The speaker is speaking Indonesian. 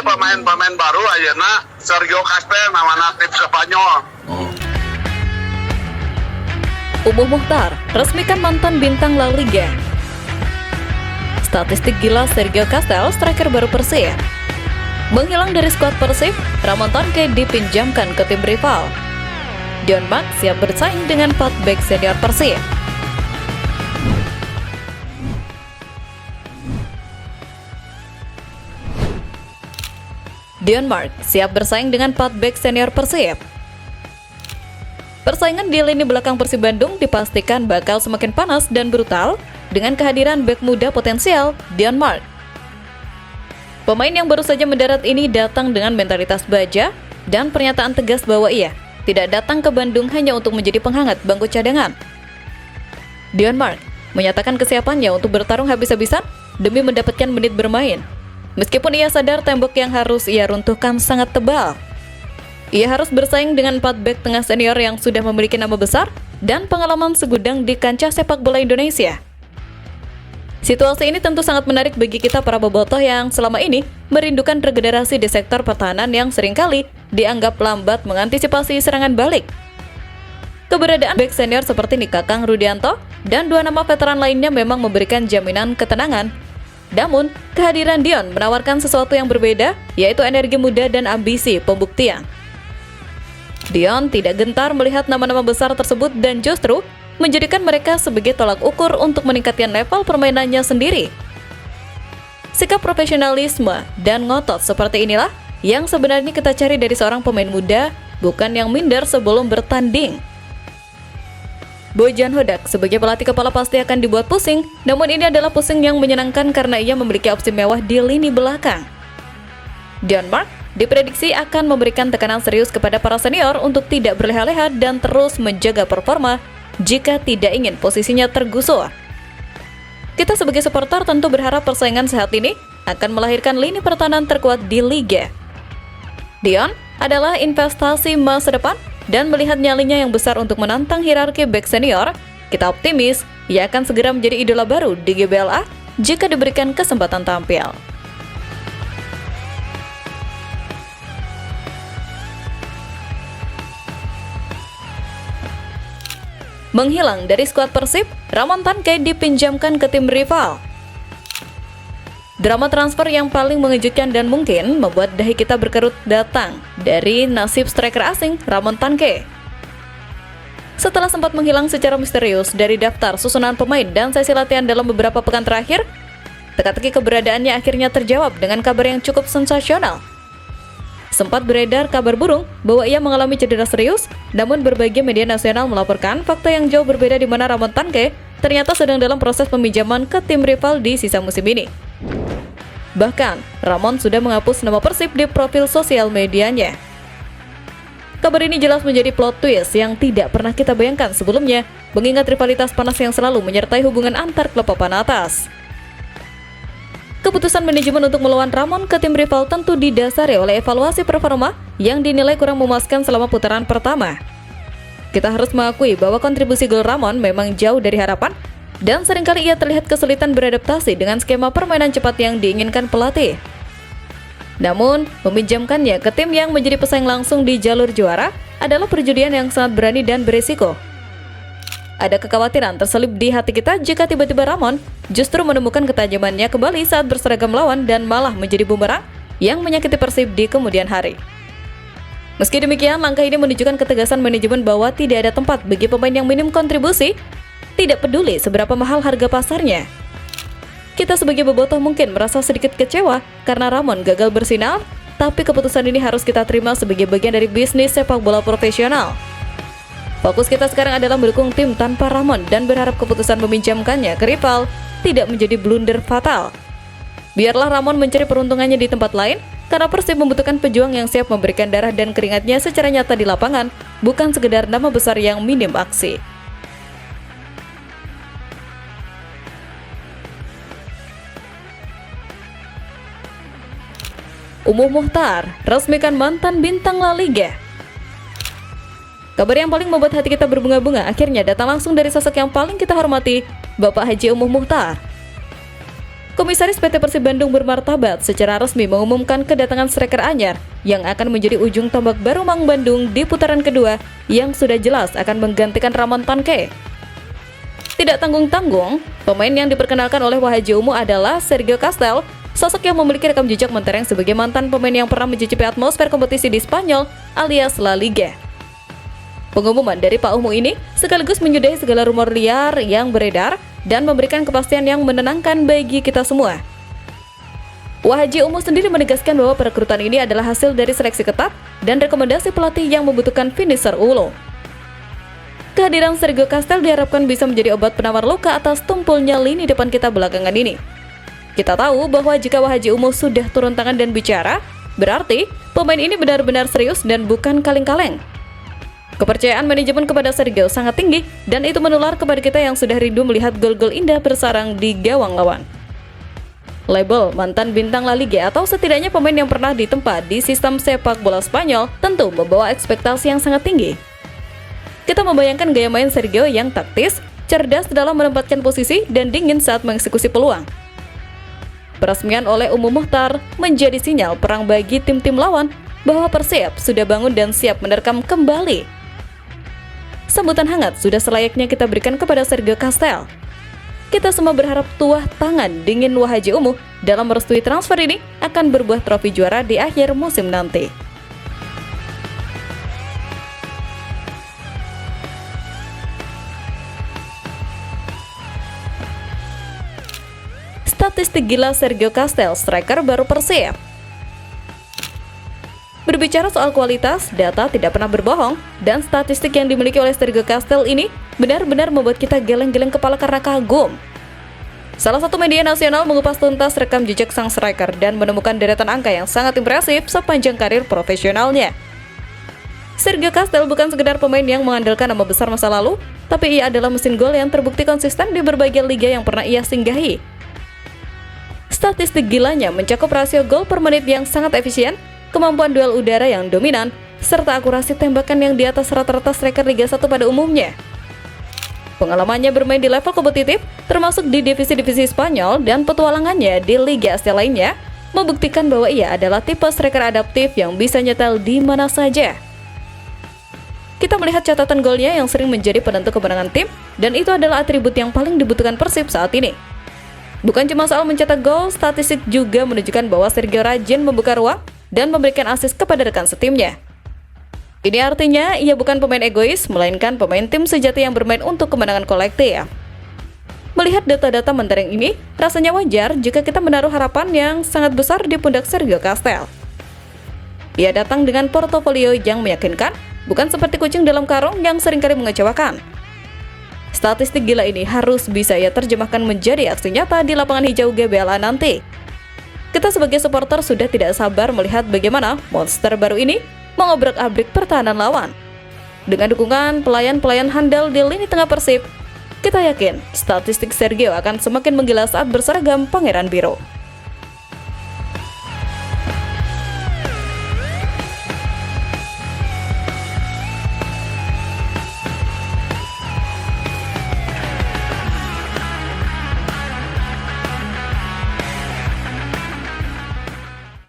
pemain-pemain baru ayeuna Sergio Casper namana tim Spanyol. Umuh Muchtar resmikan mantan bintang La Liga. Statistik gila Sergio Castel, striker baru Persib. Menghilang dari skuad Persib, Ramon Tonke dipinjamkan ke tim rival. Dion Max siap bersaing dengan 4 bek senior Persib. Dion Mark siap bersaing dengan 4 bek senior Persib. Persaingan di lini belakang Persib Bandung dipastikan bakal semakin panas dan brutal dengan kehadiran bek muda potensial Dion Mark. Pemain yang baru saja mendarat ini datang dengan mentalitas baja dan pernyataan tegas bahwa ia tidak datang ke Bandung hanya untuk menjadi penghangat bangku cadangan. Dion Mark menyatakan kesiapannya untuk bertarung habis-habisan demi mendapatkan menit bermain. Meskipun ia sadar tembok yang harus ia runtuhkan sangat tebal. Ia harus bersaing dengan 4 bek tengah senior yang sudah memiliki nama besar dan pengalaman segudang di kancah sepak bola Indonesia. Situasi ini tentu sangat menarik bagi kita para bobotoh yang selama ini merindukan regenerasi di sektor pertahanan yang seringkali dianggap lambat mengantisipasi serangan balik. Keberadaan bek senior seperti Kakang Rudianto dan 2 nama veteran lainnya memang memberikan jaminan ketenangan. Namun, kehadiran Dion menawarkan sesuatu yang berbeda, yaitu energi muda dan ambisi pembuktian. Dion tidak gentar melihat nama-nama besar tersebut dan justru menjadikan mereka sebagai tolak ukur untuk meningkatkan level permainannya sendiri. Sikap profesionalisme dan ngotot seperti inilah yang sebenarnya kita cari dari seorang pemain muda, bukan yang minder sebelum bertanding. Bojan Hodak sebagai pelatih kepala pasti akan dibuat pusing, namun ini adalah pusing yang menyenangkan karena ia memiliki opsi mewah di lini belakang. Dion Mark diprediksi akan memberikan tekanan serius kepada para senior untuk tidak berleha-leha dan terus menjaga performa jika tidak ingin posisinya tergusur. Kita sebagai supporter tentu berharap persaingan sehat ini akan melahirkan lini pertahanan terkuat di Liga. Dion adalah investasi masa depan dan melihat nyalinya yang besar untuk menantang hierarki bek senior, kita optimis ia akan segera menjadi idola baru di GBLA jika diberikan kesempatan tampil. Menghilang dari skuad Persib, Ramon Tonke dipinjamkan ke tim rival. Drama transfer yang paling mengejutkan dan mungkin membuat dahi kita berkerut datang dari nasib striker asing Ramon Tonke. Setelah sempat menghilang secara misterius dari daftar susunan pemain dan sesi latihan dalam beberapa pekan terakhir, teka-teki keberadaannya akhirnya terjawab dengan kabar yang cukup sensasional. Sempat beredar kabar burung bahwa ia mengalami cedera serius, namun berbagai media nasional melaporkan fakta yang jauh berbeda di mana Ramon Tonke ternyata sedang dalam proses peminjaman ke tim rival di sisa musim ini. Bahkan, Ramon sudah menghapus nama Persib di profil sosial medianya. Kabar ini jelas menjadi plot twist yang tidak pernah kita bayangkan sebelumnya, mengingat rivalitas panas yang selalu menyertai hubungan antar klub papan atas. Keputusan manajemen untuk melawan Ramon ke tim rival tentu didasari oleh evaluasi performa yang dinilai kurang memuaskan selama putaran pertama. Kita harus mengakui bahwa kontribusi gol Ramon memang jauh dari harapan, dan seringkali ia terlihat kesulitan beradaptasi dengan skema permainan cepat yang diinginkan pelatih. Namun, meminjamkannya ke tim yang menjadi pesaing langsung di jalur juara adalah perjudian yang sangat berani dan berisiko. Ada kekhawatiran terselip di hati kita jika tiba-tiba Ramon justru menemukan ketajamannya kembali saat berseragam lawan dan malah menjadi bumerang yang menyakiti Persib di kemudian hari. Meski demikian, langkah ini menunjukkan ketegasan manajemen bahwa tidak ada tempat bagi pemain yang minim kontribusi, tidak peduli seberapa mahal harga pasarnya. Kita sebagai bobotoh mungkin merasa sedikit kecewa karena Ramon gagal bersinar, tapi keputusan ini harus kita terima sebagai bagian dari bisnis sepak bola profesional. Fokus kita sekarang adalah mendukung tim tanpa Ramon dan berharap keputusan meminjamkannya ke rival tidak menjadi blunder fatal. Biarlah Ramon mencari peruntungannya di tempat lain, karena Persib membutuhkan pejuang yang siap memberikan darah dan keringatnya secara nyata di lapangan, bukan sekedar nama besar yang minim aksi. Umuh Muchtar resmikan mantan bintang La Liga. Kabar yang paling membuat hati kita berbunga-bunga akhirnya datang langsung dari sosok yang paling kita hormati, Bapak Haji Umuh Muchtar. Komisaris PT Persib Bandung bermartabat secara resmi mengumumkan kedatangan striker anyar yang akan menjadi ujung tombak baru Maung Bandung di putaran kedua yang sudah jelas akan menggantikan Ramon Tanke. Tidak tanggung-tanggung, pemain yang diperkenalkan oleh Wahaji Umu adalah Sergio Castel, sosok yang memiliki rekam jejak mentereng sebagai mantan pemain yang pernah mencicipi atmosfer kompetisi di Spanyol alias La Liga. Pengumuman dari Pak Umu ini sekaligus menyudahi segala rumor liar yang beredar dan memberikan kepastian yang menenangkan bagi kita semua. Wahaji Umu sendiri menegaskan bahwa perekrutan ini adalah hasil dari seleksi ketat dan rekomendasi pelatih yang membutuhkan finisher ulung. Kehadiran Sergio Castel diharapkan bisa menjadi obat penawar luka atas tumpulnya lini depan kita belakangan ini. Kita tahu bahwa jika Wahaji Umu sudah turun tangan dan bicara, berarti pemain ini benar-benar serius dan bukan kaleng-kaleng. Kepercayaan manajemen kepada Sergio sangat tinggi dan itu menular kepada kita yang sudah rindu melihat gol-gol indah bersarang di gawang lawan. Label mantan bintang La Liga atau setidaknya pemain yang pernah ditempa di sistem sepak bola Spanyol tentu membawa ekspektasi yang sangat tinggi. Kita membayangkan gaya main Sergio yang taktis, cerdas dalam menempatkan posisi dan dingin saat mengeksekusi peluang. Peresmian oleh Umu Muhtar menjadi sinyal perang bagi tim-tim lawan bahwa Persib sudah bangun dan siap menerkam kembali. Sambutan hangat sudah selayaknya kita berikan kepada Sergio Castel. Kita semua berharap tuah tangan dingin Wahaji Umu dalam merestui transfer ini akan berbuah trofi juara di akhir musim nanti. Statistik gila Sergio Castel, striker baru Persib. Berbicara soal kualitas, data tidak pernah berbohong, dan statistik yang dimiliki oleh Sergio Castel ini benar-benar membuat kita geleng-geleng kepala karena kagum. Salah satu media nasional mengupas tuntas rekam jejak sang striker dan menemukan deretan angka yang sangat impresif sepanjang karir profesionalnya. Sergio Castel bukan sekedar pemain yang mengandalkan nama besar masa lalu, tapi ia adalah mesin gol yang terbukti konsisten di berbagai liga yang pernah ia singgahi. Statistik gilanya mencakup rasio gol per menit yang sangat efisien, kemampuan duel udara yang dominan, serta akurasi tembakan yang di atas rata-rata striker Liga 1 pada umumnya. Pengalamannya bermain di level kompetitif, termasuk di divisi-divisi Spanyol dan petualangannya di Liga Asia lainnya, membuktikan bahwa ia adalah tipe striker adaptif yang bisa nyetel di mana saja. Kita melihat catatan golnya yang sering menjadi penentu kemenangan tim, dan itu adalah atribut yang paling dibutuhkan Persib saat ini. Bukan cuma soal mencetak gol, statistik juga menunjukkan bahwa Sergio rajin membuka ruang dan memberikan assist kepada rekan setimnya. Ini artinya ia bukan pemain egois, melainkan pemain tim sejati yang bermain untuk kemenangan kolektif. Melihat data-data mentereng ini, rasanya wajar jika kita menaruh harapan yang sangat besar di pundak Sergio Castel. Ia datang dengan portofolio yang meyakinkan, bukan seperti kucing dalam karung yang seringkali mengecewakan. Statistik gila ini harus bisa ia terjemahkan menjadi aksi nyata di lapangan hijau GBLA nanti. Kita sebagai supporter sudah tidak sabar melihat bagaimana monster baru ini mengobrak-abrik pertahanan lawan. Dengan dukungan pelayan-pelayan handal di lini tengah Persib, kita yakin statistik Sergio akan semakin menggila saat berseragam Pangeran Biru.